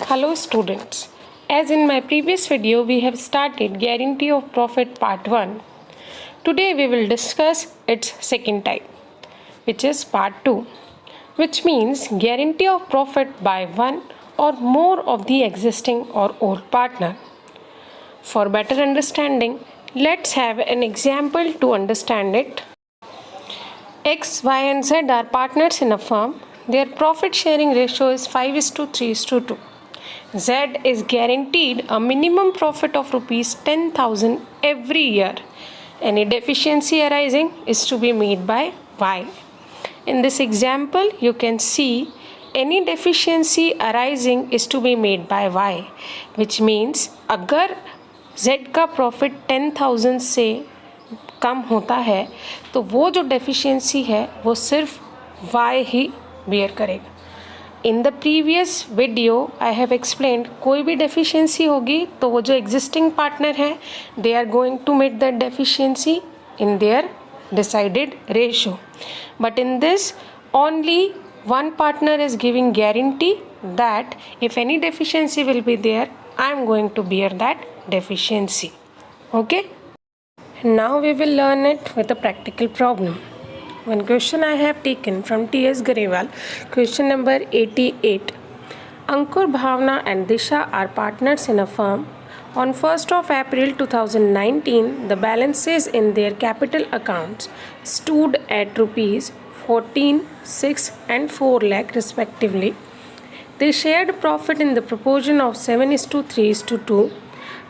Hello students, as in my previous video we have started Guarantee of Profit Part 1. Today we will discuss its second type, which is Part 2, which means Guarantee of Profit by one or more of the existing or old partner. For better understanding, let's have an example to understand it. X, Y and Z are partners in a firm. Their profit sharing ratio is 5:3:2. Z is guaranteed a minimum profit of rupees 10,000 every year. Any deficiency arising is to be made by Y. In this example, you can see any deficiency arising is to be made by Y, which means अगर Z का profit 10,000 से कम होता है तो वो जो deficiency है वो सिर्फ Y ही बेयर करेगा. In the previous video I have explained कोई भी डेफिशिएंसी होगी तो वो जो एग्जिस्टिंग पार्टनर है they are going to meet that deficiency in their decided ratio. But in this only one partner is giving guarantee that if any deficiency will be there, I am going to bear that deficiency. Okay? Now we will learn it with a practical problem. One question I have taken from T.S. Garewal, question number 88. Ankur, Bhavna and Disha are partners in a firm. On 1st of April 2019, the balances in their capital accounts stood at rupees 14, 6 and 4 lakh respectively. They shared profit in the proportion of 7:3:2.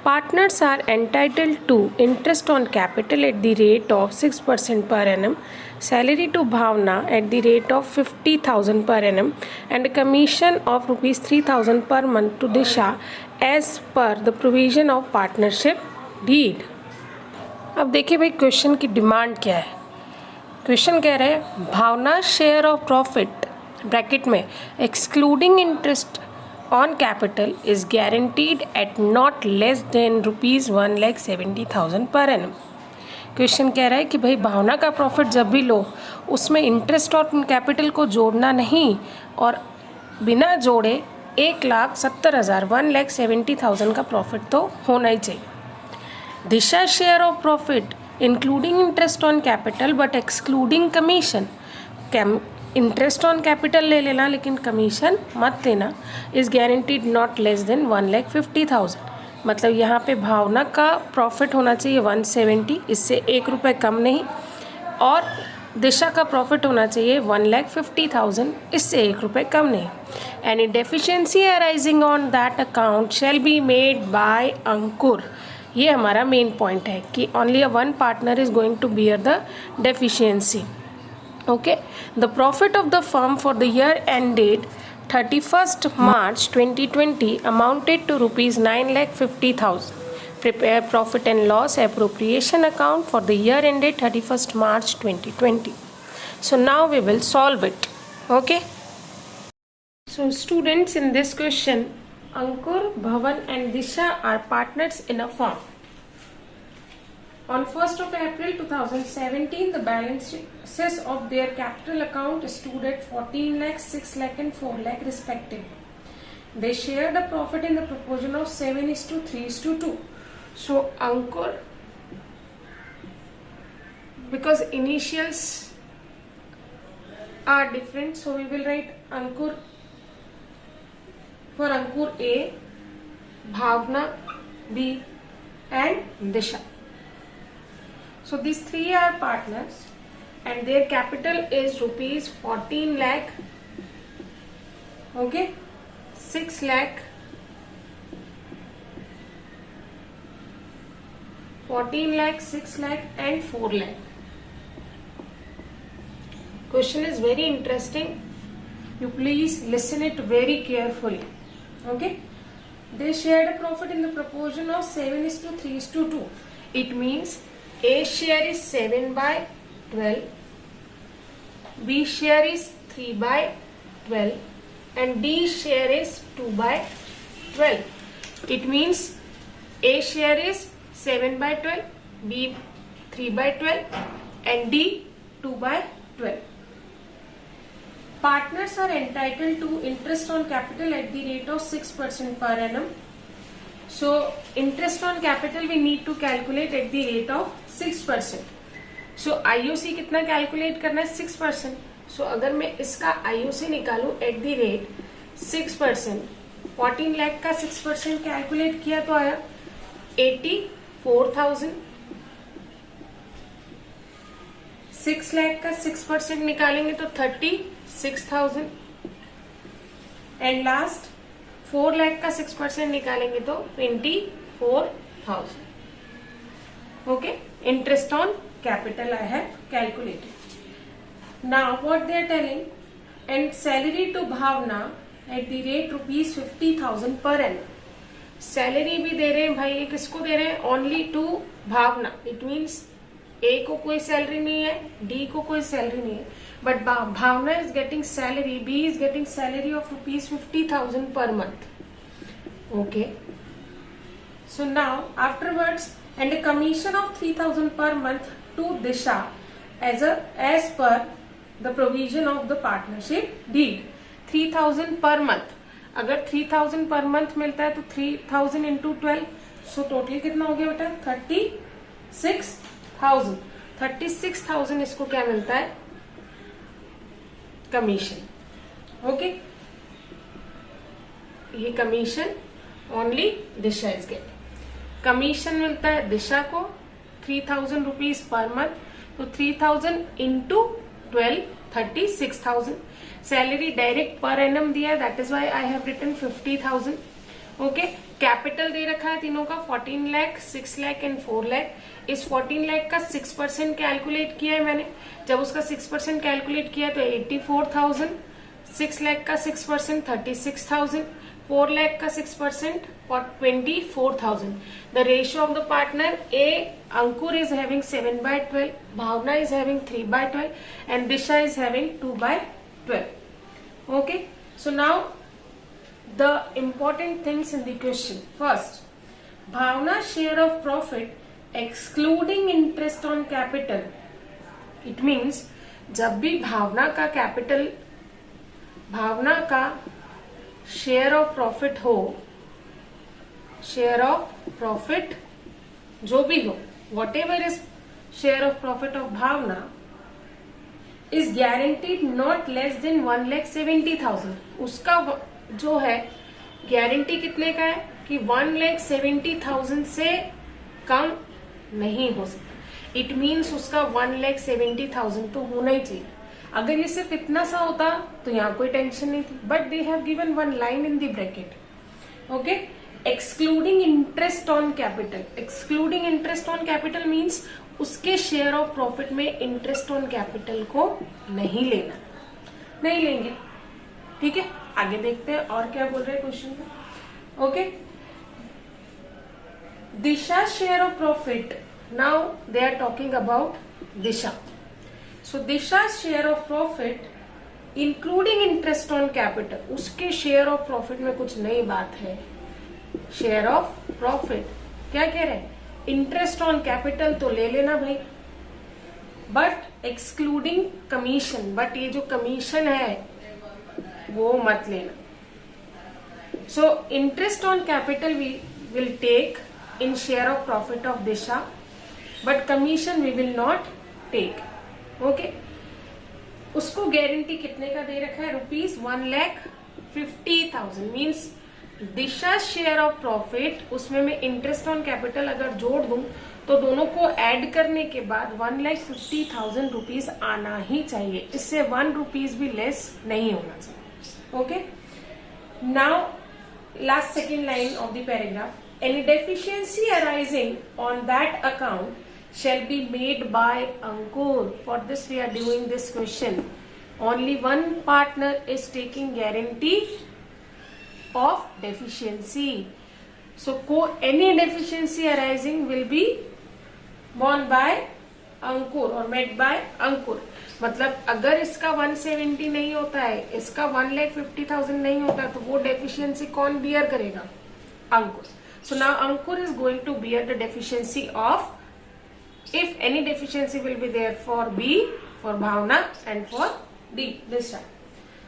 Partners are entitled to interest on capital at the rate of 6% per annum, salary to Bhavna at the rate of 50,000 per annum and a commission of rupees 3,000 per month to Disha as per the provision of partnership deed. अब देखिए भाई question की demand क्या है. Question कह रहे हैं भावना share of profit bracket में excluding interest on capital is guaranteed at not less than rupees 1,70,000 per annum. Question कह रहा है कि भाई भावना का प्रॉफिट जब भी लो उसमें इंटरेस्ट और कैपिटल को जोड़ना नहीं और बिना जोड़े 1,70,000 1,70,000 का प्रॉफिट तो होना ही चाहिए. Disha share of profit including interest on capital but excluding commission. Interest on capital ले लेना लेकिन कमीशन मत देना. Is guaranteed not less than 1,50,000. मतलब यहाँ पे भावना का प्रॉफिट होना चाहिए 170, इससे 1 रुपये कम नहीं, और दिशा का प्रॉफिट होना चाहिए 1,50,000, इससे 1 रुपये कम नहीं. Any deficiency arising on that account shall be made by Ankur. ये हमारा मेन पॉइंट है कि only one partner is going to bear the deficiency. Okay, the profit of the firm for the year ended 31st March 2020 amounted to rupees 9,50,000. Prepare profit and loss appropriation account for the year ended 31st March 2020. So now we will solve it. Okay. So students, in this question, Ankur, Bhavan and Disha are partners in a firm. On 1st of April 2017, the balances of their capital account stood at 14 lakh, 6 lakh and 4 lakh respectively. They share the profit in the proportion of 7:3:2. So Ankur, because initials are different, so we will write Ankur for Ankur A, Bhavna B and Disha. So these three are partners and their capital is rupees 14 lakh, okay, 6 lakh, 14 lakh, 6 lakh and 4 lakh. Question is very interesting. You please listen it very carefully. Okay. They shared a profit in the proportion of 7:3:2. It means A share is 7/12, B share is 3/12 and D share is 2/12. It means A share is 7/12, B 3/12 and D 2/12. Partners are entitled to interest on capital at the rate of 6% per annum. So interest on capital we need to calculate at the rate of 6%. So IOC कितना calculate करना है 6%. So अगर मैं इसका IOC निकालूं at the rate 6%, 14 lakh का 6% calculate किया तो आया 84,000. 6 लाख का 6% निकालेंगे तो 36,000. एंड लास्ट 4 लाख का 6% निकालेंगे तो 24,000. Okay, interest on capital I have calculated. Now what they are telling, and salary to Bhavna at the rate rupees 50,000 per annum. Salary भी दे रहे हैं भाई, ये किसको दे रहे हैं? Only to Bhavana. It means A को कोई सैलरी नहीं है, डी को कोई सैलरी नहीं है, but Bhavna is getting salary, B is getting salary of rupees 50,000 per month. Okay, so now afterwards and a commission of 3,000 per month to Disha as per the provision of the partnership deed. 3,000 per month. अगर 3,000 per month मिलता है तो 3,000 into 12, so total कितना हो गया बेटा? 36,000. 36,000 इसको क्या मिलता है? कमीशन. ओके, ये commission only Disha is getting. Commission मिलता है दिशा को 3,000 रुपीज पर मंथ. तो 3,000 into 12, 36,000. Salary direct per annum दिया है, that is why I have written 50,000. Okay, capital दे रखा है तीनों का 14 लाख, 6 लाख एंड 4 लाख. इस 14 लाख का 6% कैलकुलेट किया है मैंने. जब उसका 6% कैलकुलेट किया तो 84,000. 6 लाख का 6% 36,000. 4 lakh का 6% for 24,000. The ratio of the partner, A Ankur is having 7/12, Bhavna is having 3/12, and Disha is having 2/12. Okay, so now the important things in the question. First, Bhavna's share of profit excluding interest on capital. It means जब भी भावना का capital, Bhavna का share of profit हो, share of profit जो भी हो, whatever is share of profit of Bhavna is guaranteed not less than 1,70,000. उसका जो है गारंटी कितने का है कि 1,70,000 से कम नहीं हो सकता. इट मीन्स उसका 1,70,000 तो होना ही चाहिए. अगर ये सिर्फ इतना सा होता तो यहाँ कोई टेंशन नहीं थी, but they have given one line in the bracket. Okay, excluding interest on capital. Excluding interest on capital means उसके शेयर ऑफ प्रॉफिट में इंटरेस्ट ऑन कैपिटल को नहीं लेना, नहीं लेंगे. ठीक है, आगे देखते हैं और क्या बोल रहे हैं क्वेश्चन में. Okay, Disha share of profit. Now they are talking about Disha. So Disha's share of profit including interest on capital, उसके share of profit में कुछ नई बात है. share of profit क्या कह रहे हैं? interest on capital तो ले लेना भाई, but excluding commission. but ये जो commission है वो मत लेना. so interest on capital we will take in share of profit of Disha, but commission we will not take. Okay, उसको गारंटी कितने का दे रखा है? Rupees 1,50,000. Means Disha share of profit, उसमें मैं इंटरेस्ट ऑन कैपिटल अगर जोड़ दूं तो दोनों को ऐड करने के बाद 1,50,000 रुपीज आना ही चाहिए. इससे 1 रुपीज भी लेस नहीं होना चाहिए. Okay, now last second line of the paragraph. Any deficiency arising on that account shall be made by Ankur. For this we are doing this question. Only one partner is taking guarantee of deficiency. So any deficiency arising will be borne by Ankur or met by Ankur. मतलब अगर इसका 170 नहीं होता है, इसका 1,50,000 नहीं होता, तो वो डेफिशिएंसी कौन बियर करेगा? Ankur. So now Ankur is going to bear the deficiency of, if any deficiency will be there for B, for Bhavna and for D, this time.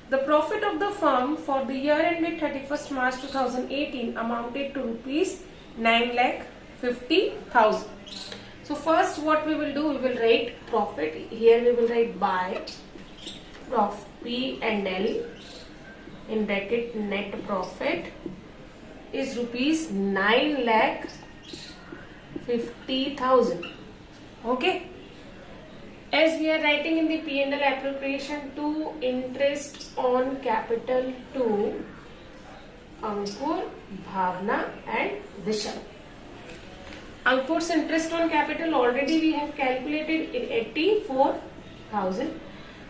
The profit of the firm for the year ended 31st March 2018 amounted to rupees 9,50,000. So first what we will do, we will write profit. Here we will write by prof P&L in bracket net profit is rupees 9,50,000. Okay. As we are writing in the P&L appropriation to interest on capital to Ankur, Bhavna and Disha. Ankur's interest on capital already we have calculated in 84,000.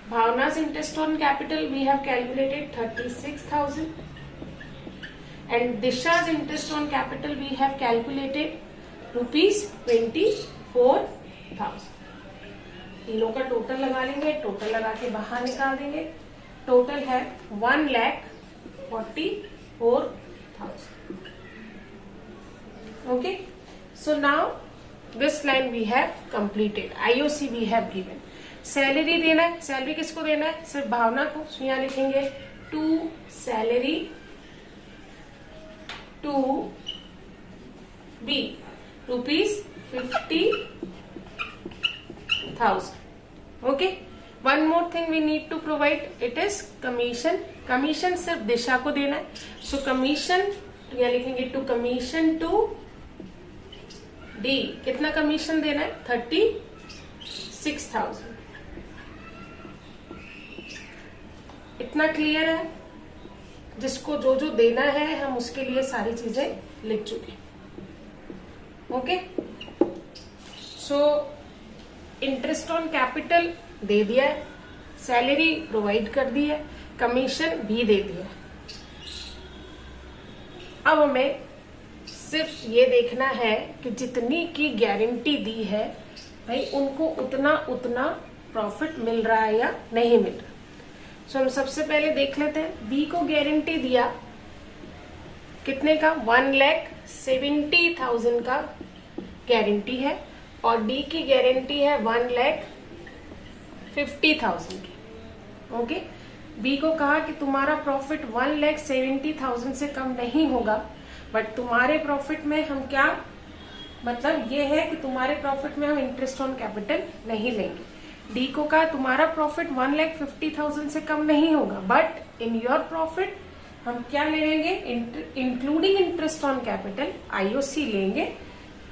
Bhavna's interest on capital we have calculated 36,000. And Disha's interest on capital we have calculated rupees 24,000. तीनों का total लगा लेंगे, total लगा के बाहर निकाल देंगे. Total है 1,44,000. Okay, so now this line we have completed. IOC we have given. Salary देना है. सैलरी किसको देना है? सिर्फ भावना को. तो यहाँ लिखेंगे to salary to be rupees 50,000. Okay, one more thing we need to provide, it is commission. Commission सिर्फ दिशा को देना है. So commission यहाँ लिखेंगे टू कमीशन टू डी. कितना कमीशन देना है? 36,000. इतना क्लियर है? जिसको जो जो देना है हम उसके लिए सारी चीजें लिख चुके. Okay, so interest on capital दे दिया है, सैलरी प्रोवाइड कर दी है, कमीशन भी दे दिया. अब हमें सिर्फ ये देखना है कि जितनी की गारंटी दी है भाई उनको उतना उतना प्रॉफिट मिल रहा है या नहीं मिल रहा. सो हम सबसे पहले देख लेते हैं. बी को गारंटी दिया कितने का? 1,70,000 का गारंटी है और डी की गारंटी है 1,50,000 की. ओके, बी को कहा कि तुम्हारा प्रॉफिट 1,70,000 से कम नहीं होगा, बट तुम्हारे प्रॉफिट में हम क्या, मतलब ये है कि तुम्हारे प्रॉफिट में हम इंटरेस्ट ऑन कैपिटल नहीं लेंगे. डी को कहा तुम्हारा प्रॉफिट 1,50,000 से कम नहीं होगा, बट इन योर प्रॉफिट हम क्या ले लेंगे? Including interest on capital IOC लेंगे,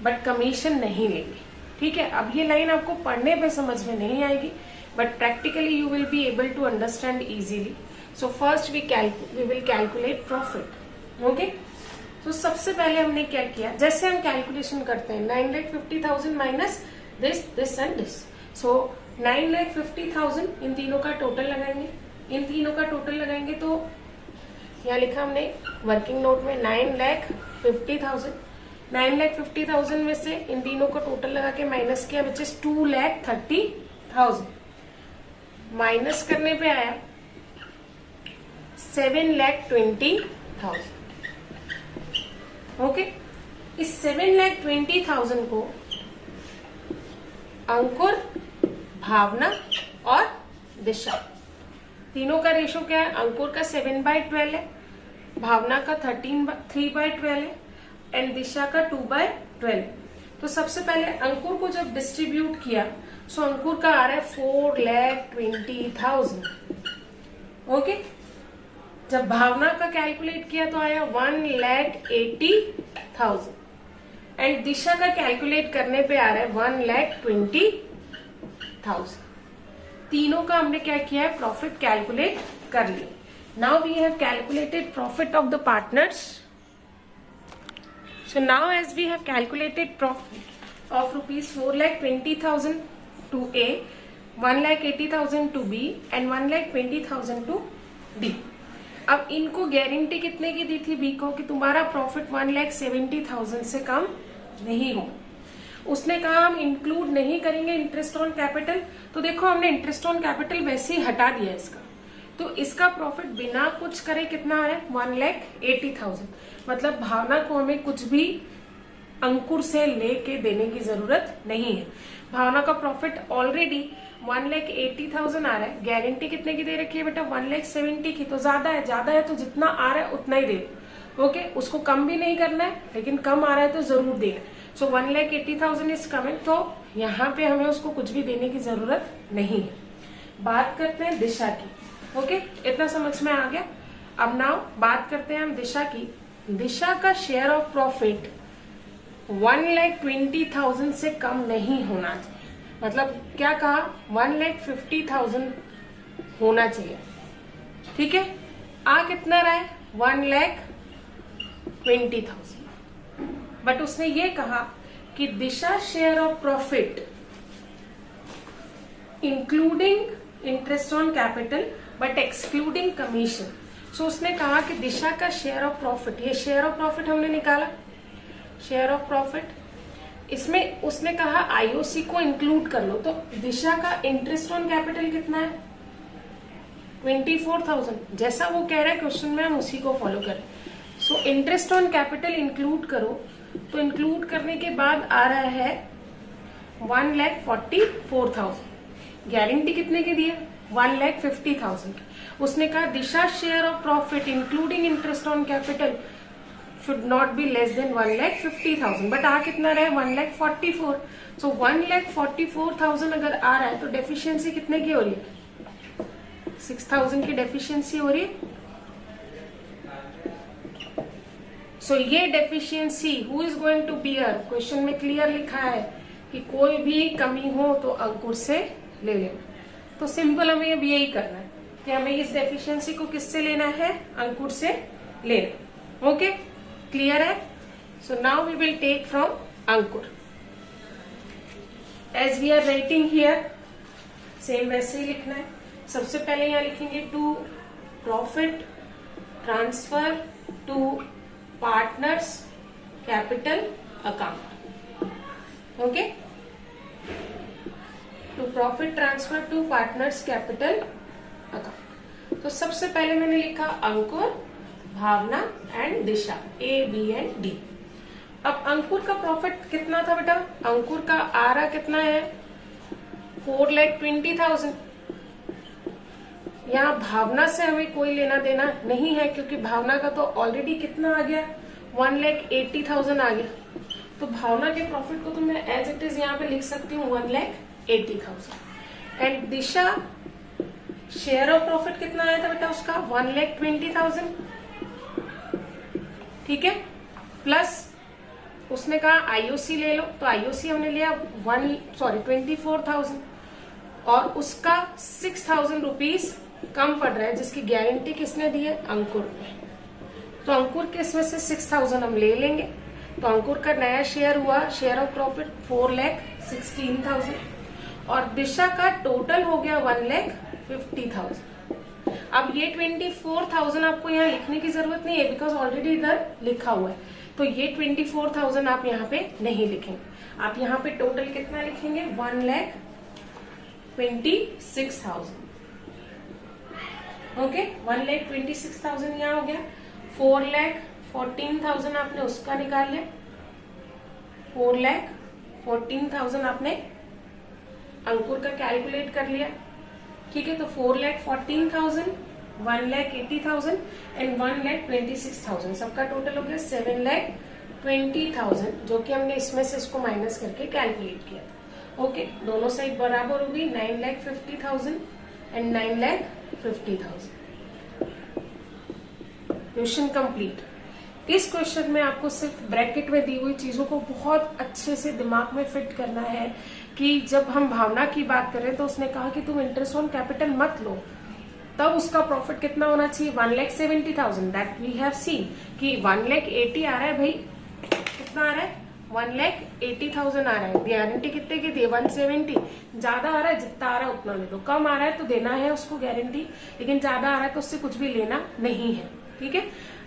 बट कमीशन नहीं लेंगे. ठीक है, अब ये लाइन आपको पढ़ने पे समझ में नहीं आएगी, but practically you will be able to understand easily. So first we will calculate profit. Okay, तो सबसे पहले हमने क्या किया, जैसे हम कैलकुलेशन करते हैं 9,50,000 माइनस दिस एंड दिस. सो 9,50,000 इन तीनों का टोटल लगाएंगे. इन तीनों का टोटल लगाएंगे तो यहाँ लिखा हमने वर्किंग नोट में 9,50,000. 9,50,000 में से इन तीनों को टोटल लगा के माइनस किया, विच इज 2,30,000. माइनस करने पे आया 7,20,000. ओके, इस 7,20,000 को अंकुर, भावना और दिशा तीनों का रेशो क्या है? अंकुर का 7/12 है, भावना का 3/12 है एंड दिशा का 2/12. तो सबसे पहले अंकुर को जब डिस्ट्रीब्यूट किया सो अंकुर का आ रहा है 4,20,000. ओके, जब भावना का कैलकुलेट किया तो आया 1,80,000 एंड दिशा का कैलकुलेट करने पे आ रहा है 1,20,000. तीनों का हमने क्या किया है? प्रॉफिट कैलकुलेट कर लिया. Now we have calculated profit of the partners. So now as we have calculated profit of rupees 4,20,000 to A, 1,80,000 to B and 1,20,000 to D. अब इनको गारंटी कितने की दी थी बी को कि तुम्हारा प्रॉफिट 1,70,000 से कम नहीं हो. उसने कहा हम इंक्लूड नहीं करेंगे इंटरेस्ट ऑन कैपिटल. तो देखो हमने इंटरेस्ट ऑन कैपिटल वैसे ही हटा दिया इसका, तो इसका प्रॉफिट बिना कुछ करे कितना है? 1,80,000. मतलब भावना को हमें कुछ भी अंकुर से लेके देने की जरूरत नहीं है। भावना का प्रॉफिट ऑलरेडी 1,80,000 आ रहा है, गारंटी कितने की दे रखी है बेटा 1,70,000 की, तो ज्यादा है तो जितना आ रहा है उतना ही दे। ओके, उसको कम भी नहीं करना है, लेकिन कम आ रहा है तो जरूर देना। सो 1,80,000 इज कमिंग, तो यहाँ पे हमें उसको कुछ भी देने की जरूरत नहीं है। बात करते हैं दिशा की। ओके, इतना समझ में आ गया। अब नाउ बात करते हैं हम दिशा की। दिशा का शेयर ऑफ प्रॉफिट 1,20,000 से कम नहीं होना चाहिए। मतलब क्या कहा, 1,50,000 होना चाहिए। ठीक है, आ कितना रहा है 1,20,000, बट उसने ये कहा कि Disha share of profit including interest on capital but excluding commission. So उसने कहा कि दिशा का शेयर ऑफ प्रॉफिट, ये शेयर ऑफ प्रॉफिट हमने निकाला, शेयर ऑफ प्रॉफिट, इसमें उसने कहा आईओसी को इंक्लूड कर लो। तो दिशा का इंटरेस्ट ऑन कैपिटल कितना है 24,000, जैसा वो कह रहा है क्वेश्चन में हम उसी को फॉलो करें। सो इंटरेस्ट ऑन कैपिटल इंक्लूड करो, तो इंक्लूड करने के बाद आ रहा है 1,44,000। गारंटी कितने की दी है 1,50,000 की। उसने कहा Disha share of profit including interest on capital should not be less than 1,50,000, but आ कितना रहा है 1,44,000। सो 1,44,000 अगर आ रहा है तो डेफिशिएंसी कितने की हो रही है 6,000 की डेफिशिएंसी हो रही है। सो ये deficiency who is going to bear, question में क्लियर लिखा है कि कोई भी कमी हो तो अंकुर से ले लेना। तो सिंपल हमें अब यही करना है कि हमें इस डेफिशिएंसी को किससे लेना है, अंकुर से लेना। ओके, क्लियर है। So now we will take from Ankur. As we are writing here, same वैसे ही लिखना है। सबसे पहले यहां लिखेंगे to profit transfer to partners capital account. Okay, to profit transfer to partners capital account. तो सबसे पहले मैंने लिखा Ankur, Bhavana and Disha, A B and D. अब अंकुर का प्रॉफिट कितना था बेटा, अंकुर का आ रहा कितना है 4,20,000। यहाँ भावना से हमें कोई लेना देना नहीं है, क्योंकि भावना का तो ऑलरेडी कितना आ गया 1,80,000 आ गया। तो भावना के प्रॉफिट को तो मैं एज इट इज यहाँ पे लिख सकती हूँ 1,80,000। And Disha share of profit कितना आया था बेटा उसका 1,20,000। ठीक है, प्लस उसने कहा आईओसी ले लो, तो आईओसी हमने लिया 24,000 और उसका 6,000 रुपीज कम पड़ रहा है, जिसकी गारंटी किसने दी है, अंकुर ने। तो अंकुर के इसमें से 6,000 हम ले लेंगे। तो अंकुर का नया शेयर हुआ शेयर ऑफ प्रॉफिट 4,16,000 और दिशा का टोटल हो गया 1,50,000। अब ये 24,000 आपको यहाँ लिखने की जरूरत नहीं है, बिकॉज ऑलरेडी इधर लिखा हुआ है। तो ये 24,000 आप यहाँ पे नहीं लिखेंगे, आप यहाँ पे टोटल कितना लिखेंगे 1,26,000। ओके, 1,26,000 यहाँ हो गया। 4,14,000 आपने उसका निकाल लिया, 4,14,000 आपने अंकुर का कैलकुलेट कर लिया। ठीक है, तो 4,14,000, 1,80,000 एंड 1,26,000 सबका टोटल हो गया 7,20,000, जो कि हमने इसमें से इसको माइनस करके कैलकुलेट किया था। ओके, दोनों साइड बराबर हो गई 9,50,000 एंड 9,50,000। Question complete. इस क्वेश्चन में आपको सिर्फ ब्रैकेट में दी हुई चीजों को बहुत अच्छे से दिमाग में फिट करना है कि जब हम भावना की बात करें तो उसने कहा कि तुम इंटरेस्ट ऑन कैपिटल मत लो, तब उसका प्रॉफिट कितना होना चाहिए 1,70,000। दैट वी हैव सीन कि 1,80,000 आ रहा है भाई, कितना आ रहा है 1,80,000 आ रहा है। गारंटी कितने की दी 170। ज्यादा आ रहा है, जितना आ रहा है उतना ले दो, कम आ रहा है तो देना है उसको गारंटी, लेकिन ज्यादा आ रहा है तो उससे कुछ भी लेना नहीं है। ठीक है,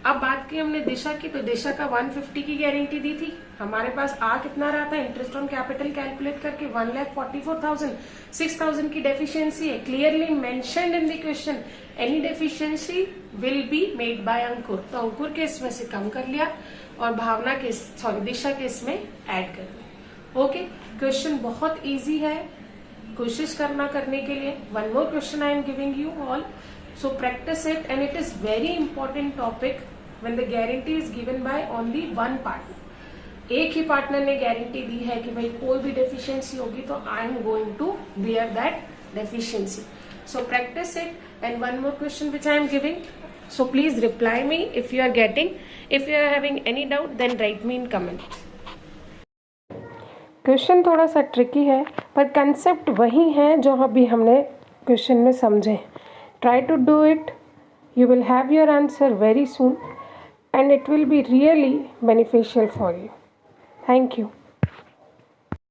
अब बात की हमने दिशा की, तो दिशा का 150 की गारंटी दी थी। हमारे पास आ कितना रहा था, इंटरेस्ट ऑन कैपिटल कैलकुलेट करके 1,44,000, 6,000 की डेफिशिएंसी है। Clearly mentioned in the question, any deficiency will be made by Ankur. तो अंकुर के इसमें से कम कर लिया और भावना के, सॉरी, दिशा के इसमें ऐड कर लिया। ओके, क्वेश्चन बहुत इजी है, कोशिश करना करने के लिए। One more question I am giving you all, so practice it, and it is very important topic when the guarantee is given by only one partner. एक ही पार्टनर ने गारंटी दी है कि भाई कोई भी डेफिशिएंसी होगी तो I am going to bear that deficiency. So practice it. And one more question which I am giving, so please reply me if you are getting. If you are having any doubt, then write me in comment. Question थोड़ा सा tricky है पर concept वही है जो अभी हमने question में समझे. Try to do it. You will have your answer very soon and it will be really beneficial for you. Thank you.